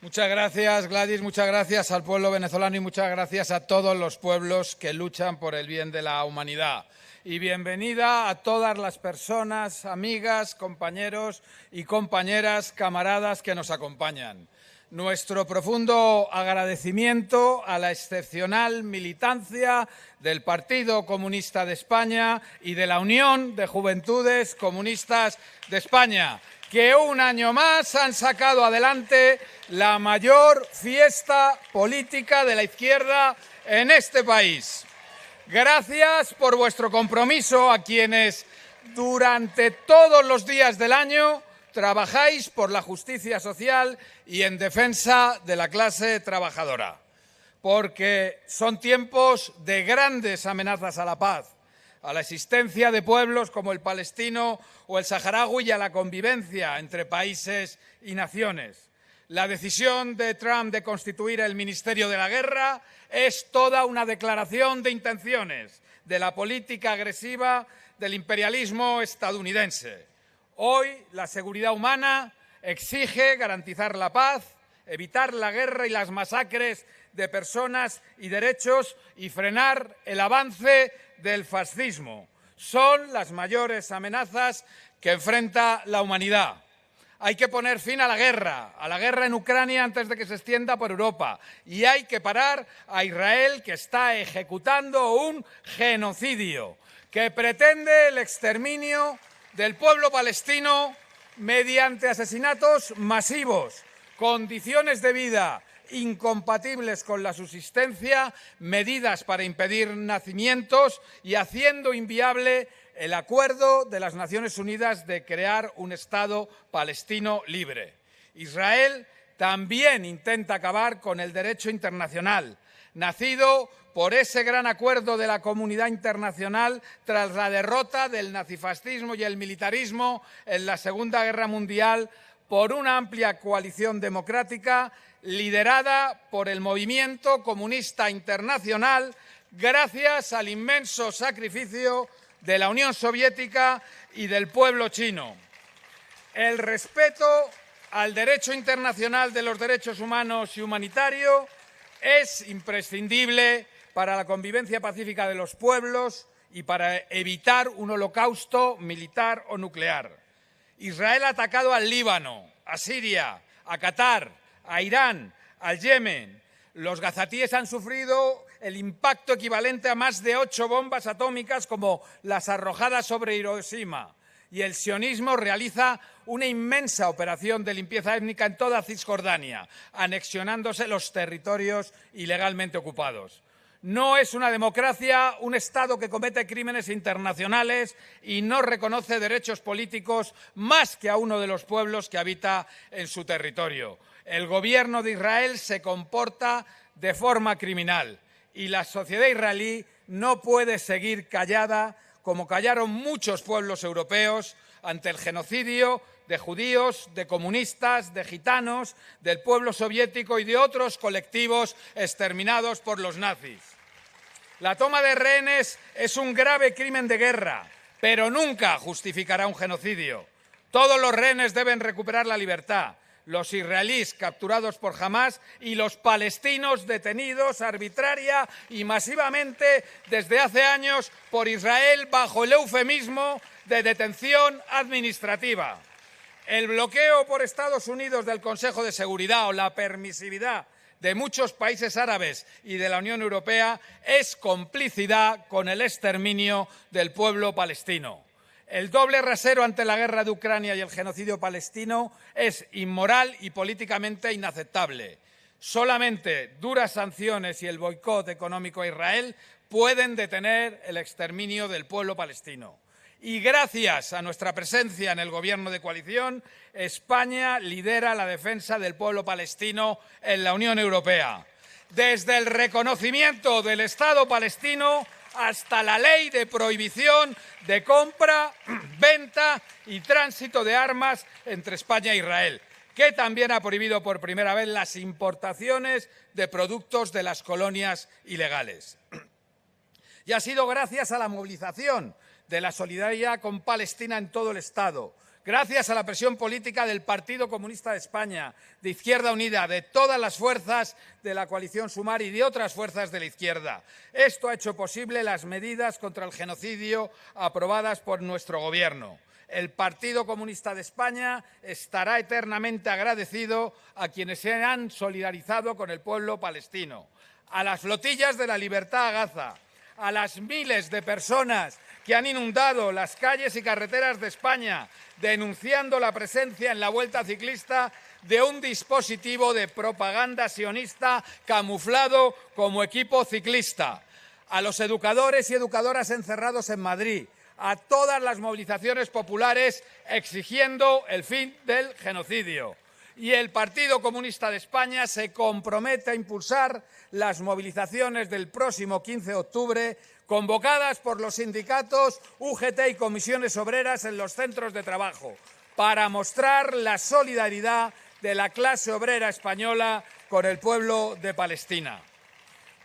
Muchas gracias, Gladys, muchas gracias al pueblo venezolano y muchas gracias a todos los pueblos que luchan por el bien de la humanidad. Y bienvenida a todas las personas, amigas, compañeros y compañeras, camaradas que nos acompañan. Nuestro profundo agradecimiento a la excepcional militancia del Partido Comunista de España y de la Unión de Juventudes Comunistas de España, que un año más han sacado adelante la mayor fiesta política de la izquierda en este país. Gracias por vuestro compromiso a quienes durante todos los días del año trabajáis por la justicia social y en defensa de la clase trabajadora, porque son tiempos de grandes amenazas a la paz, a la existencia de pueblos como el palestino o el saharaui y a la convivencia entre países y naciones. La decisión de Trump de constituir el Ministerio de la Guerra es toda una declaración de intenciones de la política agresiva del imperialismo estadounidense. Hoy la seguridad humana exige garantizar la paz, evitar la guerra y las masacres de personas y derechos y frenar el avance del fascismo. Son las mayores amenazas que enfrenta la humanidad. Hay que poner fin a la guerra en Ucrania antes de que se extienda por Europa. Y hay que parar a Israel, que está ejecutando un genocidio, que pretende el exterminio del pueblo palestino mediante asesinatos masivos, condiciones de vida incompatibles con la subsistencia, medidas para impedir nacimientos y haciendo inviable el acuerdo de las Naciones Unidas de crear un Estado palestino libre. Israel también intenta acabar con el derecho internacional, nacido por ese gran acuerdo de la comunidad internacional tras la derrota del nazifascismo y el militarismo en la Segunda Guerra Mundial por una amplia coalición democrática liderada por el movimiento comunista internacional gracias al inmenso sacrificio de la Unión Soviética y del pueblo chino. El respeto al derecho internacional de los derechos humanos y humanitario es imprescindible para la convivencia pacífica de los pueblos y para evitar un holocausto militar o nuclear. Israel ha atacado al Líbano, a Siria, a Qatar, a Irán, al Yemen. Los gazatíes han sufrido el impacto equivalente a más de 8 bombas atómicas como las arrojadas sobre Hiroshima. Y el sionismo realiza una inmensa operación de limpieza étnica en toda Cisjordania, anexionándose los territorios ilegalmente ocupados. No es una democracia un Estado que comete crímenes internacionales y no reconoce derechos políticos más que a uno de los pueblos que habita en su territorio. El gobierno de Israel se comporta de forma criminal y la sociedad israelí no puede seguir callada como callaron muchos pueblos europeos ante el genocidio de judíos, de comunistas, de gitanos, del pueblo soviético y de otros colectivos exterminados por los nazis. La toma de rehenes es un grave crimen de guerra, pero nunca justificará un genocidio. Todos los rehenes deben recuperar la libertad. Los israelíes capturados por Hamás y los palestinos detenidos arbitraria y masivamente desde hace años por Israel bajo el eufemismo de detención administrativa. El bloqueo por Estados Unidos del Consejo de Seguridad o la permisividad de muchos países árabes y de la Unión Europea es complicidad con el exterminio del pueblo palestino. El doble rasero ante la guerra de Ucrania y el genocidio palestino es inmoral y políticamente inaceptable. Solamente duras sanciones y el boicot económico a Israel pueden detener el exterminio del pueblo palestino. Y gracias a nuestra presencia en el Gobierno de coalición, España lidera la defensa del pueblo palestino en la Unión Europea. Desde el reconocimiento del Estado palestino hasta la ley de prohibición de compra, venta y tránsito de armas entre España e Israel, que también ha prohibido por primera vez las importaciones de productos de las colonias ilegales. Y ha sido gracias a la movilización de la solidaridad con Palestina en todo el Estado, gracias a la presión política del Partido Comunista de España, de Izquierda Unida, de todas las fuerzas de la coalición Sumar y de otras fuerzas de la izquierda. Esto ha hecho posible las medidas contra el genocidio aprobadas por nuestro Gobierno. El Partido Comunista de España estará eternamente agradecido a quienes se han solidarizado con el pueblo palestino, a las flotillas de la libertad a Gaza, a las miles de personas que han inundado las calles y carreteras de España, denunciando la presencia en la Vuelta Ciclista de un dispositivo de propaganda sionista camuflado como equipo ciclista, a los educadores y educadoras encerrados en Madrid, a todas las movilizaciones populares exigiendo el fin del genocidio. Y el Partido Comunista de España se compromete a impulsar las movilizaciones del próximo 15 de octubre convocadas por los sindicatos UGT y comisiones obreras en los centros de trabajo para mostrar la solidaridad de la clase obrera española con el pueblo de Palestina.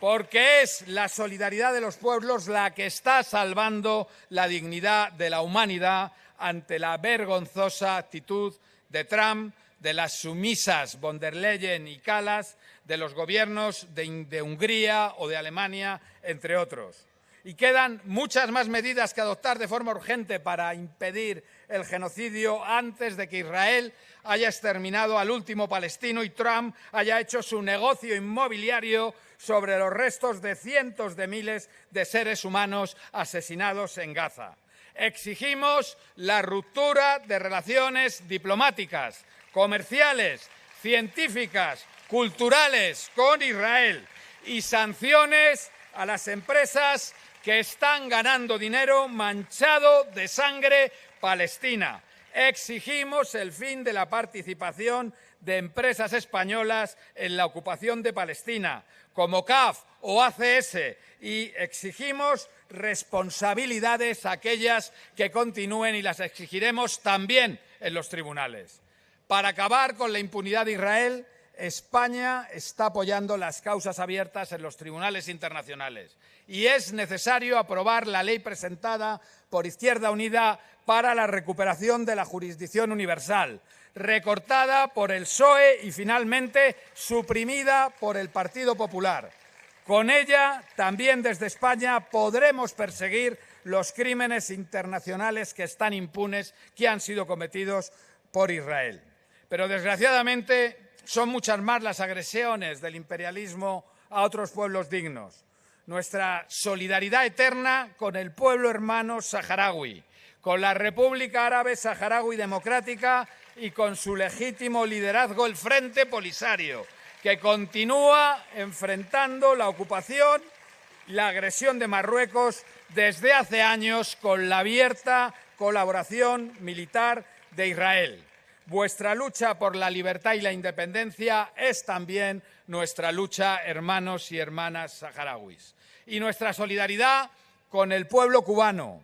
Porque es la solidaridad de los pueblos la que está salvando la dignidad de la humanidad ante la vergonzosa actitud de Trump, de las sumisas von der Leyen y Kallas, de los gobiernos de Hungría o de Alemania, entre otros. Y quedan muchas más medidas que adoptar de forma urgente para impedir el genocidio antes de que Israel haya exterminado al último palestino y Trump haya hecho su negocio inmobiliario sobre los restos de cientos de miles de seres humanos asesinados en Gaza. Exigimos la ruptura de relaciones diplomáticas, comerciales, científicas, culturales con Israel y sanciones a las empresas que están ganando dinero manchado de sangre palestina. Exigimos el fin de la participación de empresas españolas en la ocupación de Palestina, como CAF o ACS, y exigimos responsabilidades aquellas que continúen y las exigiremos también en los tribunales. Para acabar con la impunidad de Israel, España está apoyando las causas abiertas en los tribunales internacionales y es necesario aprobar la ley presentada por Izquierda Unida para la recuperación de la jurisdicción universal, recortada por el PSOE y finalmente suprimida por el Partido Popular. Con ella, también desde España, podremos perseguir los crímenes internacionales que están impunes, que han sido cometidos por Israel. Pero, desgraciadamente, son muchas más las agresiones del imperialismo a otros pueblos dignos. Nuestra solidaridad eterna con el pueblo hermano saharaui, con la República Árabe Saharaui Democrática y con su legítimo liderazgo, el Frente Polisario, que continúa enfrentando la ocupación y la agresión de Marruecos desde hace años con la abierta colaboración militar de Israel. Vuestra lucha por la libertad y la independencia es también nuestra lucha, hermanos y hermanas saharauis. Y nuestra solidaridad con el pueblo cubano.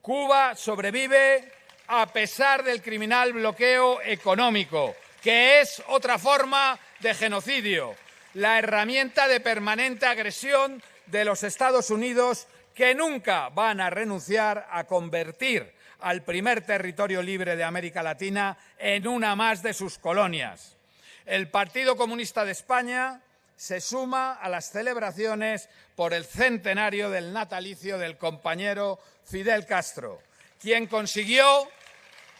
Cuba sobrevive a pesar del criminal bloqueo económico, que es otra forma de genocidio, la herramienta de permanente agresión de los Estados Unidos, que nunca van a renunciar a convertir al primer territorio libre de América Latina en una más de sus colonias. El Partido Comunista de España se suma a las celebraciones por el centenario del natalicio del compañero Fidel Castro, quien consiguió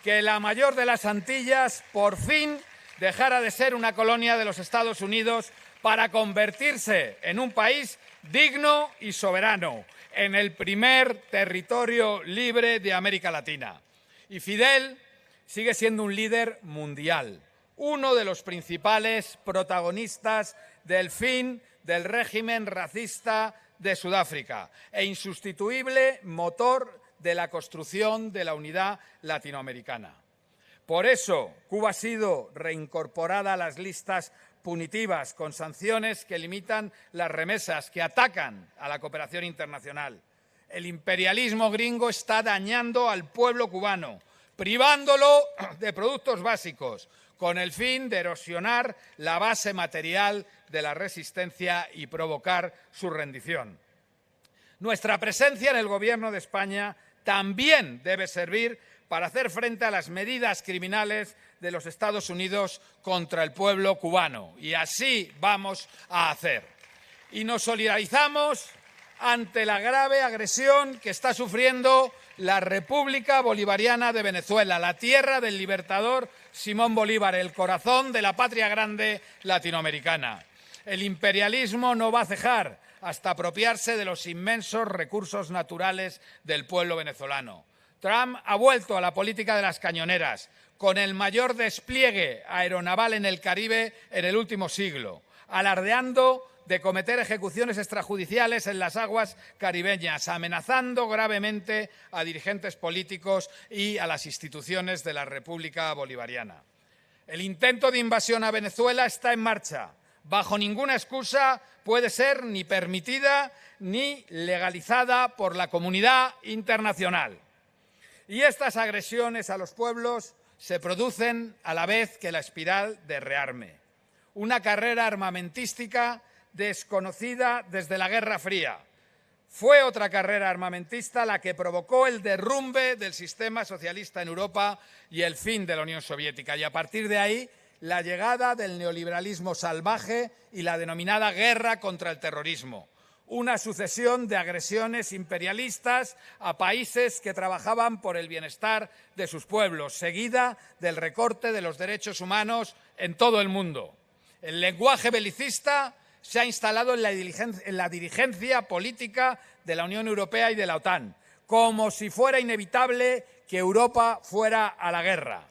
que la mayor de las Antillas por fin dejara de ser una colonia de los Estados Unidos para convertirse en un país digno y soberano, en el primer territorio libre de América Latina. Y Fidel sigue siendo un líder mundial, uno de los principales protagonistas del fin del régimen racista de Sudáfrica e insustituible motor de la construcción de la unidad latinoamericana. Por eso, Cuba ha sido reincorporada a las listas punitivas con sanciones que limitan las remesas, que atacan a la cooperación internacional. El imperialismo gringo está dañando al pueblo cubano, privándolo de productos básicos, con el fin de erosionar la base material de la resistencia y provocar su rendición. Nuestra presencia en el Gobierno de España también debe servir para hacer frente a las medidas criminales de los Estados Unidos contra el pueblo cubano. Y así vamos a hacer. Y nos solidarizamos ante la grave agresión que está sufriendo la República Bolivariana de Venezuela, la tierra del libertador Simón Bolívar, el corazón de la patria grande latinoamericana. El imperialismo no va a cejar hasta apropiarse de los inmensos recursos naturales del pueblo venezolano. Trump ha vuelto a la política de las cañoneras, con el mayor despliegue aeronaval en el Caribe en el último siglo, alardeando de cometer ejecuciones extrajudiciales en las aguas caribeñas, amenazando gravemente a dirigentes políticos y a las instituciones de la República Bolivariana. El intento de invasión a Venezuela está en marcha. Bajo ninguna excusa puede ser ni permitida ni legalizada por la comunidad internacional. Y estas agresiones a los pueblos se producen a la vez que la espiral de rearme, una carrera armamentística desconocida desde la Guerra Fría. Fue otra carrera armamentista la que provocó el derrumbe del sistema socialista en Europa y el fin de la Unión Soviética. Y a partir de ahí, la llegada del neoliberalismo salvaje y la denominada guerra contra el terrorismo. Una sucesión de agresiones imperialistas a países que trabajaban por el bienestar de sus pueblos, seguida del recorte de los derechos humanos en todo el mundo. El lenguaje belicista se ha instalado en la dirigencia política de la Unión Europea y de la OTAN, como si fuera inevitable que Europa fuera a la guerra.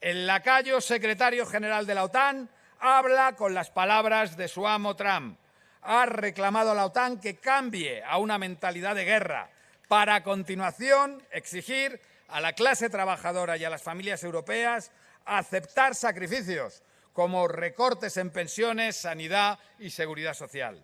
El lacayo secretario general de la OTAN habla con las palabras de su amo Trump. Ha reclamado a la OTAN que cambie a una mentalidad de guerra para a continuación exigir a la clase trabajadora y a las familias europeas aceptar sacrificios como recortes en pensiones, sanidad y seguridad social.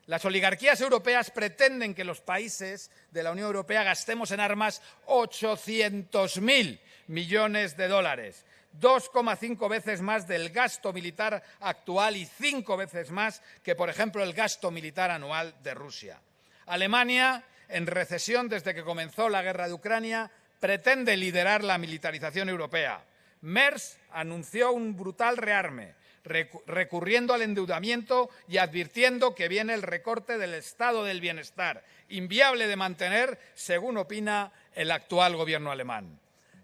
Las oligarquías europeas pretenden que los países de la Unión Europea gastemos en armas 800.000 millones de dólares, 2,5 veces más del gasto militar actual y 5 veces más que, por ejemplo, el gasto militar anual de Rusia. Alemania, en recesión desde que comenzó la guerra de Ucrania, pretende liderar la militarización europea. Merz anunció un brutal rearme, recurriendo al endeudamiento y advirtiendo que viene el recorte del estado del bienestar, inviable de mantener, según opina el actual gobierno alemán.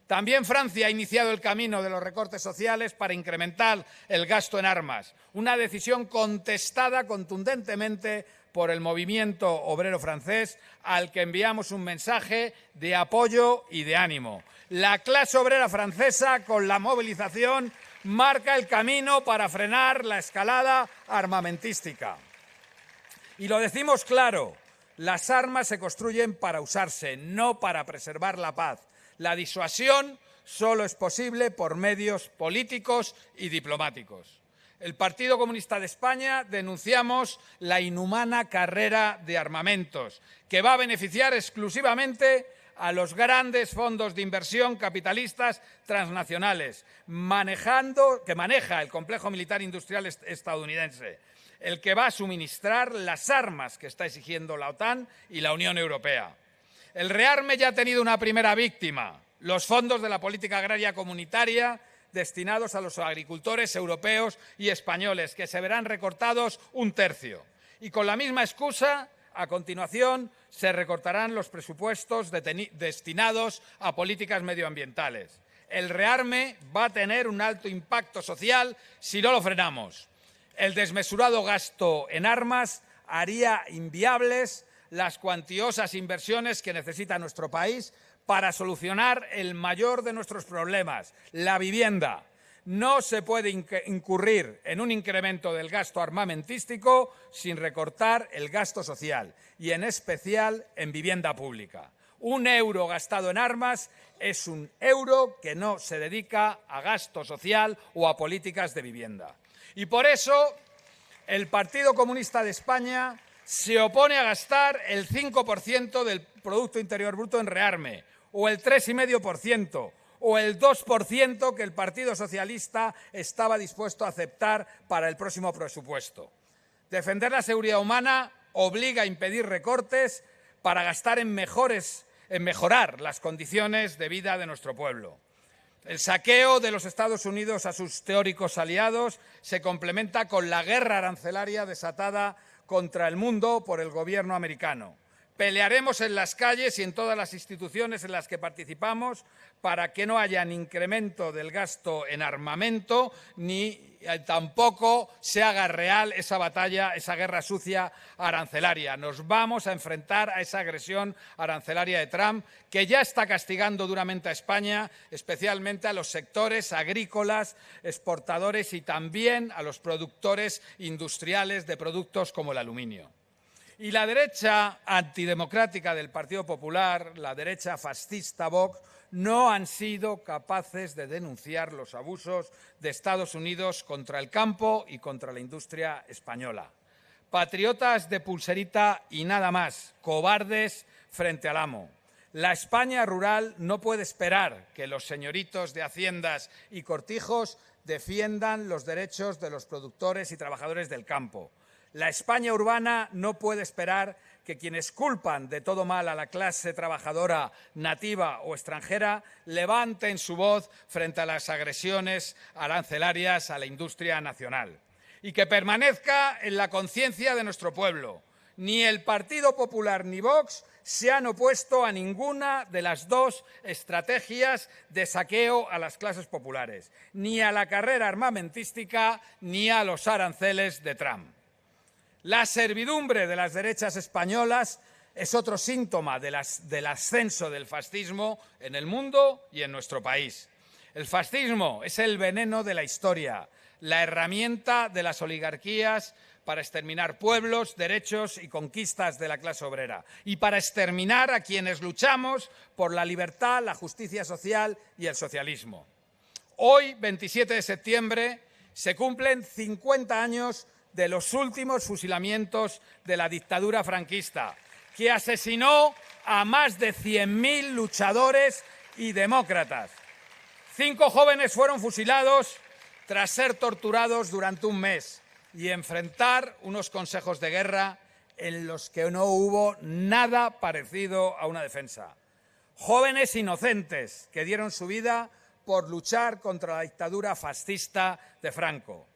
También Francia ha iniciado el camino de los recortes sociales para incrementar el gasto en armas, una decisión contestada contundentemente por el movimiento obrero francés, al que enviamos un mensaje de apoyo y de ánimo. La clase obrera francesa, con la movilización, marca el camino para frenar la escalada armamentística. Y lo decimos claro, las armas se construyen para usarse, no para preservar la paz. La disuasión solo es posible por medios políticos y diplomáticos. El Partido Comunista de España denunciamos la inhumana carrera de armamentos, que va a beneficiar exclusivamente a los grandes fondos de inversión capitalistas transnacionales, que maneja el complejo militar industrial estadounidense, el que va a suministrar las armas que está exigiendo la OTAN y la Unión Europea. El rearme ya ha tenido una primera víctima, los fondos de la política agraria comunitaria destinados a los agricultores europeos y españoles, que se verán recortados 1/3. Y con la misma excusa, a continuación, se recortarán los presupuestos destinados a políticas medioambientales. El rearme va a tener un alto impacto social si no lo frenamos. El desmesurado gasto en armas haría inviables las cuantiosas inversiones que necesita nuestro país para solucionar el mayor de nuestros problemas, la vivienda. No se puede incurrir en un incremento del gasto armamentístico sin recortar el gasto social y, en especial, en vivienda pública. 1 euro gastado en armas es 1 euro que no se dedica a gasto social o a políticas de vivienda. Y por eso el Partido Comunista de España se opone a gastar el 5% del Producto Interior Bruto en rearme, o el 3,5%, o el 2% que el Partido Socialista estaba dispuesto a aceptar para el próximo presupuesto. Defender la seguridad humana obliga a impedir recortes para gastar en mejores en mejorar las condiciones de vida de nuestro pueblo. El saqueo de los Estados Unidos a sus teóricos aliados se complementa con la guerra arancelaria desatada contra el mundo por el gobierno americano. Pelearemos en las calles y en todas las instituciones en las que participamos para que no haya ni incremento del gasto en armamento ni tampoco se haga real esa batalla, esa guerra sucia arancelaria. Nos vamos a enfrentar a esa agresión arancelaria de Trump que ya está castigando duramente a España, especialmente a los sectores agrícolas, exportadores y también a los productores industriales de productos como el aluminio. Y la derecha antidemocrática del Partido Popular, la derecha fascista Vox, no han sido capaces de denunciar los abusos de Estados Unidos contra el campo y contra la industria española. Patriotas de pulserita y nada más, cobardes frente al amo. La España rural no puede esperar que los señoritos de haciendas y cortijos defiendan los derechos de los productores y trabajadores del campo. La España urbana no puede esperar que quienes culpan de todo mal a la clase trabajadora nativa o extranjera levanten su voz frente a las agresiones arancelarias a la industria nacional. Y que permanezca en la conciencia de nuestro pueblo. Ni el Partido Popular ni Vox se han opuesto a ninguna de las dos estrategias de saqueo a las clases populares, ni a la carrera armamentística ni a los aranceles de Trump. La servidumbre de las derechas españolas es otro síntoma del ascenso del fascismo en el mundo y en nuestro país. El fascismo es el veneno de la historia, la herramienta de las oligarquías para exterminar pueblos, derechos y conquistas de la clase obrera y para exterminar a quienes luchamos por la libertad, la justicia social y el socialismo. Hoy, 27 de septiembre, se cumplen 50 años de los últimos fusilamientos de la dictadura franquista, que asesinó a más de 100.000 luchadores y demócratas. 5 jóvenes fueron fusilados tras ser torturados durante un mes y enfrentar unos consejos de guerra en los que no hubo nada parecido a una defensa. Jóvenes inocentes que dieron su vida por luchar contra la dictadura fascista de Franco.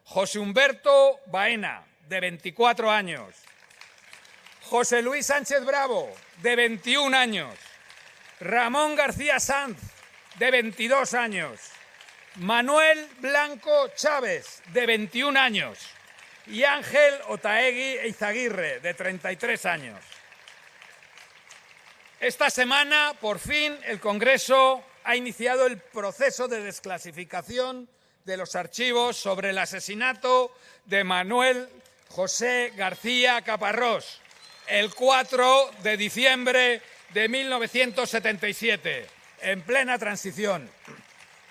José Humberto Baena, de 24 años. José Luis Sánchez Bravo, de 21 años. Ramón García Sanz, de 22 años. Manuel Blanco Chávez, de 21 años. Y Ángel Otaegui Eizaguirre, de 33 años. Esta semana, por fin, el Congreso ha iniciado el proceso de desclasificación de los archivos sobre el asesinato de Manuel José García Caparrós, el 4 de diciembre de 1977, en plena transición.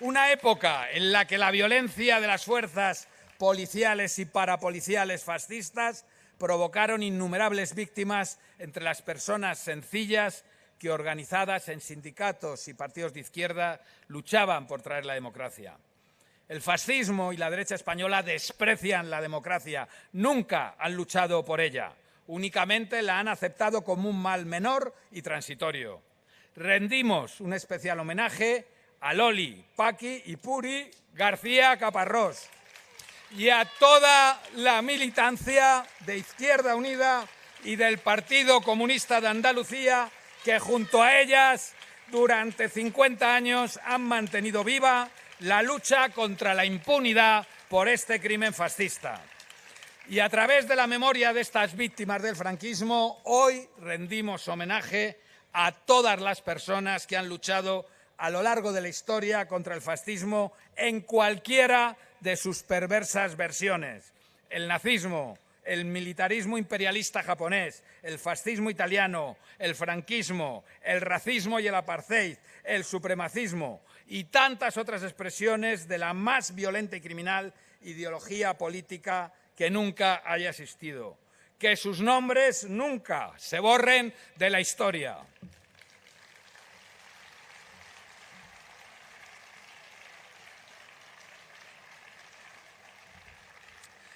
Una época en la que la violencia de las fuerzas policiales y parapoliciales fascistas provocaron innumerables víctimas entre las personas sencillas que, organizadas en sindicatos y partidos de izquierda, luchaban por traer la democracia. El fascismo y la derecha española desprecian la democracia, nunca han luchado por ella, únicamente la han aceptado como un mal menor y transitorio. Rendimos un especial homenaje a Loli, Paqui y Puri García Caparrós y a toda la militancia de Izquierda Unida y del Partido Comunista de Andalucía que junto a ellas durante 50 años han mantenido viva la lucha contra la impunidad por este crimen fascista. Y a través de la memoria de estas víctimas del franquismo, hoy rendimos homenaje a todas las personas que han luchado a lo largo de la historia contra el fascismo en cualquiera de sus perversas versiones. El nazismo, el militarismo imperialista japonés, el fascismo italiano, el franquismo, el racismo y el apartheid, el supremacismo y tantas otras expresiones de la más violenta y criminal ideología política que nunca haya existido. Que sus nombres nunca se borren de la historia.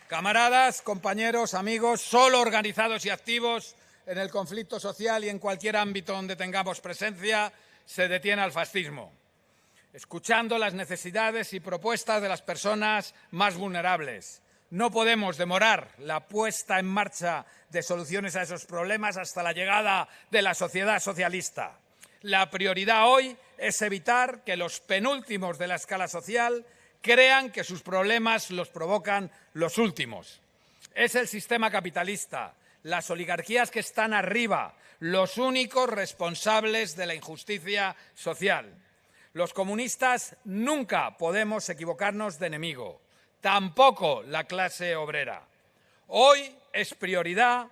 Camaradas, compañeros, amigos, solo organizados y activos en el conflicto social y en cualquier ámbito donde tengamos presencia, se detiene al fascismo, escuchando las necesidades y propuestas de las personas más vulnerables. No podemos demorar la puesta en marcha de soluciones a esos problemas hasta la llegada de la sociedad socialista. La prioridad hoy es evitar que los penúltimos de la escala social crean que sus problemas los provocan los últimos. Es el sistema capitalista, las oligarquías que están arriba, los únicos responsables de la injusticia social. Los comunistas nunca podemos equivocarnos de enemigo, tampoco la clase obrera. Hoy es prioridad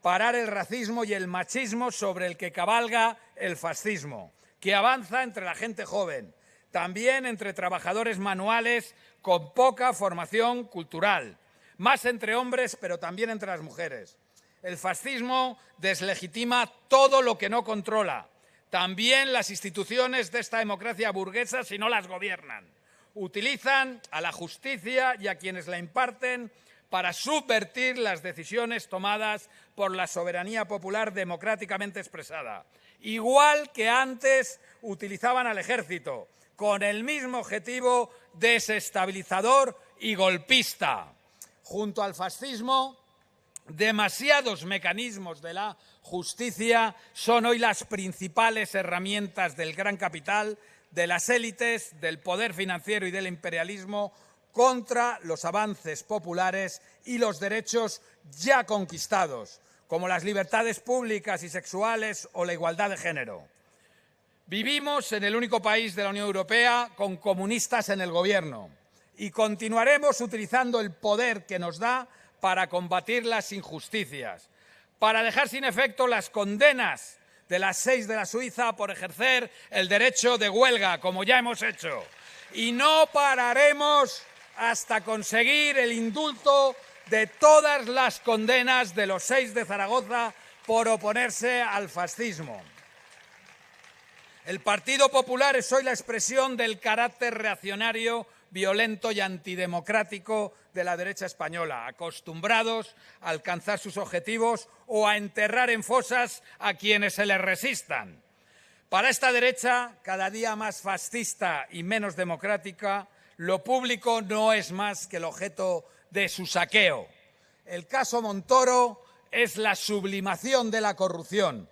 parar el racismo y el machismo sobre el que cabalga el fascismo, que avanza entre la gente joven, también entre trabajadores manuales con poca formación cultural, más entre hombres, pero también entre las mujeres. El fascismo deslegitima todo lo que no controla, también las instituciones de esta democracia burguesa si no las gobiernan. Utilizan a la justicia y a quienes la imparten para subvertir las decisiones tomadas por la soberanía popular democráticamente expresada. Igual que antes utilizaban al ejército, con el mismo objetivo desestabilizador y golpista. Junto al fascismo, demasiados mecanismos de la justicia son hoy las principales herramientas del gran capital, de las élites, del poder financiero y del imperialismo contra los avances populares y los derechos ya conquistados, como las libertades públicas y sexuales o la igualdad de género. Vivimos en el único país de la Unión Europea con comunistas en el gobierno y continuaremos utilizando el poder que nos da para combatir las injusticias, para dejar sin efecto las condenas de las 6 de la Suiza por ejercer el derecho de huelga, como ya hemos hecho. Y no pararemos hasta conseguir el indulto de todas las condenas de los 6 de Zaragoza por oponerse al fascismo. El Partido Popular es hoy la expresión del carácter reaccionario, violento y antidemocrático de la derecha española, acostumbrados a alcanzar sus objetivos o a enterrar en fosas a quienes se les resistan. Para esta derecha, cada día más fascista y menos democrática, lo público no es más que el objeto de su saqueo. El caso Montoro es la sublimación de la corrupción,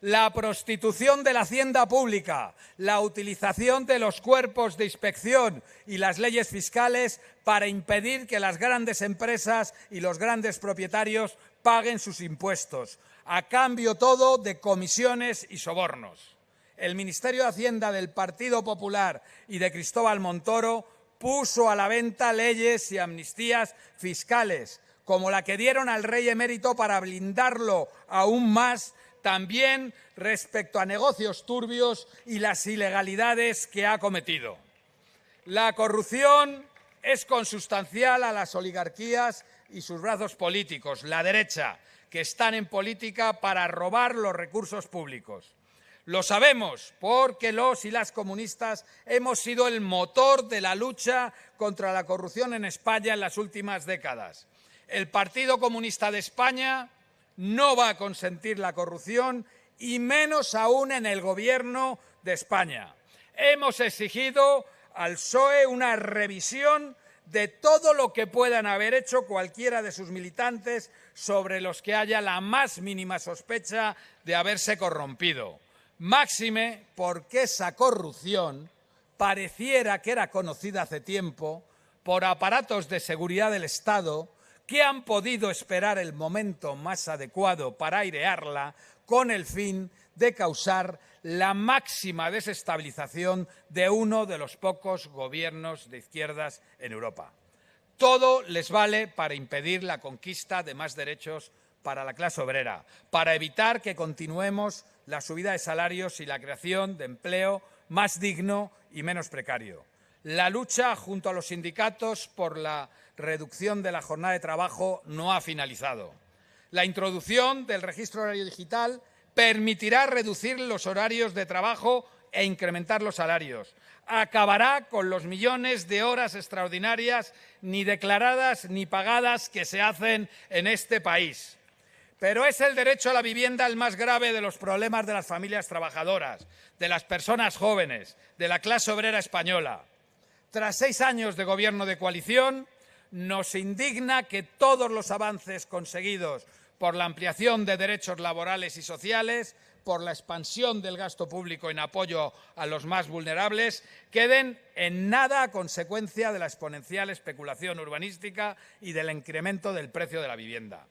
la prostitución de la hacienda pública, la utilización de los cuerpos de inspección y las leyes fiscales para impedir que las grandes empresas y los grandes propietarios paguen sus impuestos, a cambio todo de comisiones y sobornos. El Ministerio de Hacienda del Partido Popular y de Cristóbal Montoro puso a la venta leyes y amnistías fiscales, como la que dieron al rey emérito para blindarlo aún más, también respecto a negocios turbios y las ilegalidades que ha cometido. La corrupción es consustancial a las oligarquías y sus brazos políticos, la derecha, que están en política para robar los recursos públicos. Lo sabemos porque los y las comunistas hemos sido el motor de la lucha contra la corrupción en España en las últimas décadas. El Partido Comunista de España no va a consentir la corrupción y menos aún en el Gobierno de España. Hemos exigido al PSOE una revisión de todo lo que puedan haber hecho cualquiera de sus militantes sobre los que haya la más mínima sospecha de haberse corrompido. Máxime porque esa corrupción pareciera que era conocida hace tiempo por aparatos de seguridad del Estado que han podido esperar el momento más adecuado para airearla con el fin de causar la máxima desestabilización de uno de los pocos gobiernos de izquierdas en Europa. Todo les vale para impedir la conquista de más derechos para la clase obrera, para evitar que continuemos la subida de salarios y la creación de empleo más digno y menos precario. La lucha junto a los sindicatos por la reducción de la jornada de trabajo no ha finalizado. La introducción del registro horario digital permitirá reducir los horarios de trabajo e incrementar los salarios. Acabará con los millones de horas extraordinarias ni declaradas ni pagadas que se hacen en este país. Pero es el derecho a la vivienda el más grave de los problemas de las familias trabajadoras, de las personas jóvenes, de la clase obrera española. Tras 6 años de gobierno de coalición, nos indigna que todos los avances conseguidos por la ampliación de derechos laborales y sociales, por la expansión del gasto público en apoyo a los más vulnerables, queden en nada a consecuencia de la exponencial especulación urbanística y del incremento del precio de la vivienda.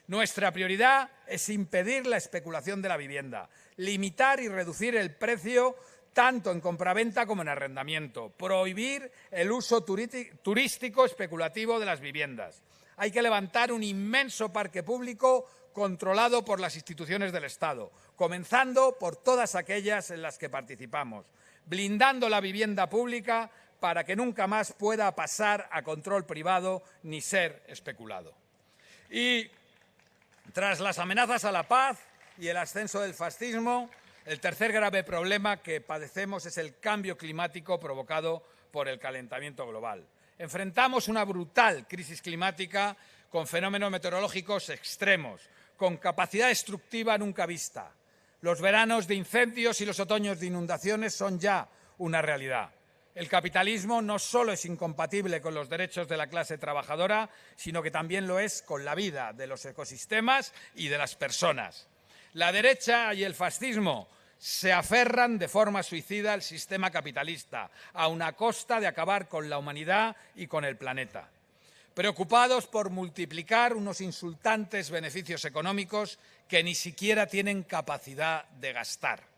Nuestra prioridad es impedir la especulación de la vivienda, limitar y reducir el precio tanto en compraventa como en arrendamiento, prohibir el uso turístico especulativo de las viviendas. Hay que levantar un inmenso parque público controlado por las instituciones del Estado, comenzando por todas aquellas en las que participamos, blindando la vivienda pública para que nunca más pueda pasar a control privado ni ser especulado. Y tras las amenazas a la paz y el ascenso del fascismo, el tercer grave problema que padecemos es el cambio climático provocado por el calentamiento global. Enfrentamos una brutal crisis climática con fenómenos meteorológicos extremos, con capacidad destructiva nunca vista. Los veranos de incendios y los otoños de inundaciones son ya una realidad. El capitalismo no solo es incompatible con los derechos de la clase trabajadora, sino que también lo es con la vida de los ecosistemas y de las personas. La derecha y el fascismo se aferran de forma suicida al sistema capitalista, a una costa de acabar con la humanidad y con el planeta. Preocupados por multiplicar unos insultantes beneficios económicos que ni siquiera tienen capacidad de gastar.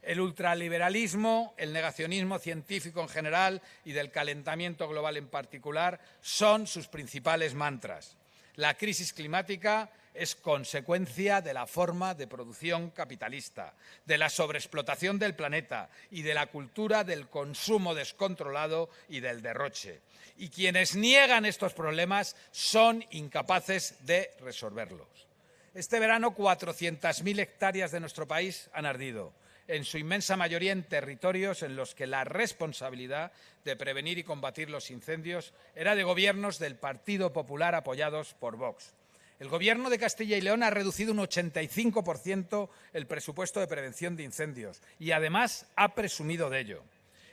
El ultraliberalismo, el negacionismo científico en general y del calentamiento global en particular son sus principales mantras. La crisis climática es consecuencia de la forma de producción capitalista, de la sobreexplotación del planeta y de la cultura del consumo descontrolado y del derroche. Y quienes niegan estos problemas son incapaces de resolverlos. Este verano 400.000 hectáreas de nuestro país han ardido, en su inmensa mayoría en territorios en los que la responsabilidad de prevenir y combatir los incendios era de gobiernos del Partido Popular apoyados por Vox. El Gobierno de Castilla y León ha reducido un 85% el presupuesto de prevención de incendios y, además, ha presumido de ello.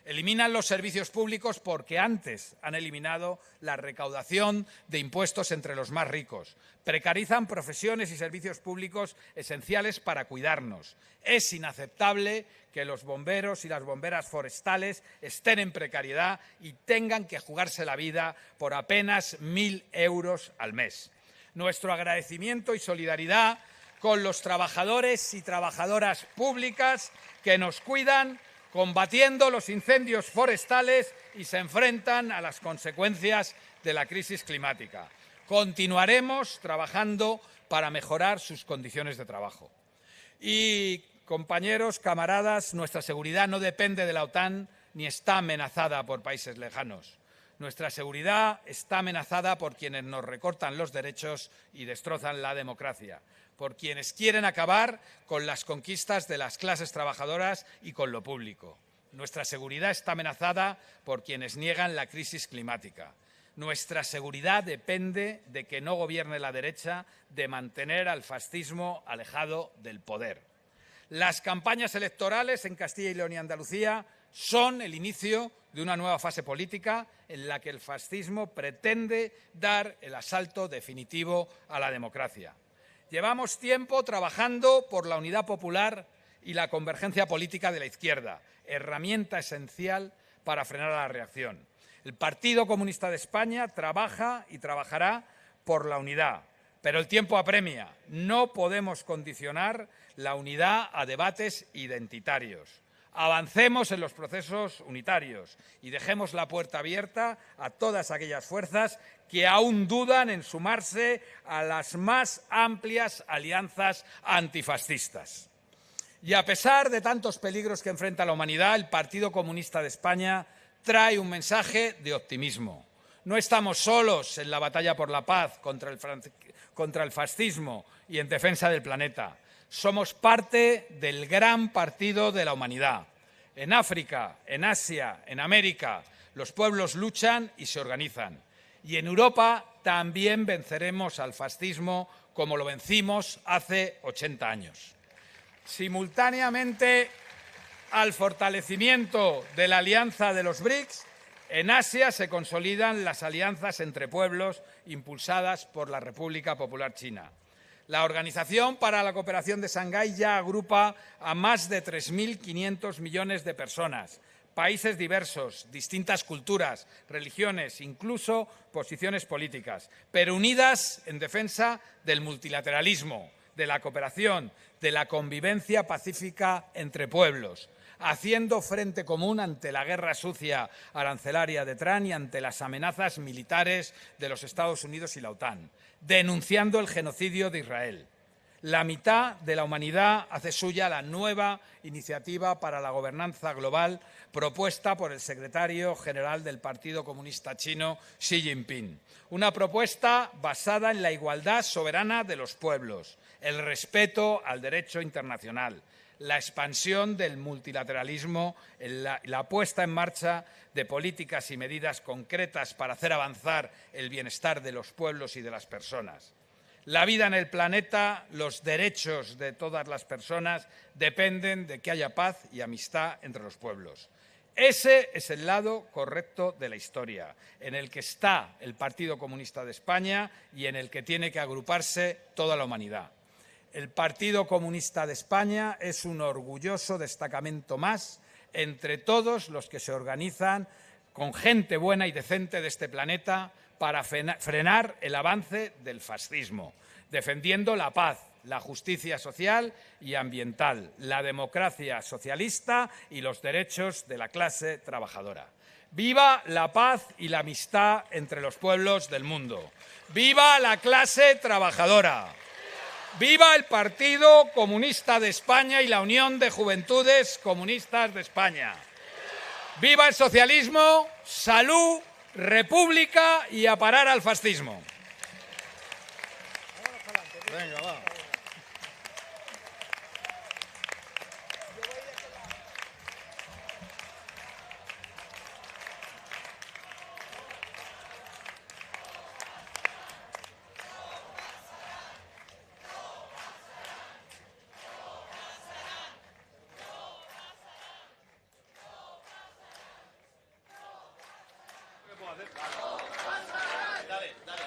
Eliminan los servicios públicos porque antes han eliminado la recaudación de impuestos entre los más ricos. Precarizan profesiones y servicios públicos esenciales para cuidarnos. Es inaceptable que los bomberos y las bomberas forestales estén en precariedad y tengan que jugarse la vida por apenas 1.000 euros al mes. Nuestro agradecimiento y solidaridad con los trabajadores y trabajadoras públicas que nos cuidan combatiendo los incendios forestales y se enfrentan a las consecuencias de la crisis climática. Continuaremos trabajando para mejorar sus condiciones de trabajo. Y, compañeros, camaradas, nuestra seguridad no depende de la OTAN ni está amenazada por países lejanos. Nuestra seguridad está amenazada por quienes nos recortan los derechos y destrozan la democracia, por quienes quieren acabar con las conquistas de las clases trabajadoras y con lo público. Nuestra seguridad está amenazada por quienes niegan la crisis climática. Nuestra seguridad depende de que no gobierne la derecha, de mantener al fascismo alejado del poder. Las campañas electorales en Castilla y León y Andalucía son el inicio de una nueva fase política en la que el fascismo pretende dar el asalto definitivo a la democracia. Llevamos tiempo trabajando por la unidad popular y la convergencia política de la izquierda, herramienta esencial para frenar la reacción. El Partido Comunista de España trabaja y trabajará por la unidad, pero el tiempo apremia. No podemos condicionar la unidad a debates identitarios. Avancemos en los procesos unitarios y dejemos la puerta abierta a todas aquellas fuerzas que aún dudan en sumarse a las más amplias alianzas antifascistas. Y a pesar de tantos peligros que enfrenta la humanidad, el Partido Comunista de España trae un mensaje de optimismo. No estamos solos en la batalla por la paz contra el fascismo y en defensa del planeta. Somos parte del gran partido de la humanidad. En África, en Asia, en América, los pueblos luchan y se organizan. Y en Europa también venceremos al fascismo como lo vencimos hace 80 años. Simultáneamente al fortalecimiento de la alianza de los BRICS, en Asia se consolidan las alianzas entre pueblos impulsadas por la República Popular China. La Organización para la Cooperación de Shanghái ya agrupa a más de 3.500 millones de personas, países diversos, distintas culturas, religiones, incluso posiciones políticas, pero unidas en defensa del multilateralismo, de la cooperación, de la convivencia pacífica entre pueblos, haciendo frente común ante la guerra sucia arancelaria de Trump y ante las amenazas militares de los Estados Unidos y la OTAN, denunciando el genocidio de Israel. La mitad de la humanidad hace suya la nueva iniciativa para la gobernanza global propuesta por el secretario general del Partido Comunista Chino, Xi Jinping. Una propuesta basada en la igualdad soberana de los pueblos, el respeto al derecho internacional, la expansión del multilateralismo, la puesta en marcha de políticas y medidas concretas para hacer avanzar el bienestar de los pueblos y de las personas. La vida en el planeta, los derechos de todas las personas dependen de que haya paz y amistad entre los pueblos. Ese es el lado correcto de la historia, en el que está el Partido Comunista de España y en el que tiene que agruparse toda la humanidad. El Partido Comunista de España es un orgulloso destacamento más entre todos los que se organizan con gente buena y decente de este planeta para frenar el avance del fascismo, defendiendo la paz, la justicia social y ambiental, la democracia socialista y los derechos de la clase trabajadora. ¡Viva la paz y la amistad entre los pueblos del mundo! ¡Viva la clase trabajadora! ¡Viva el Partido Comunista de España y la Unión de Juventudes Comunistas de España! ¡Viva el socialismo, salud, república y a parar al fascismo! Venga, va. Dale, dale.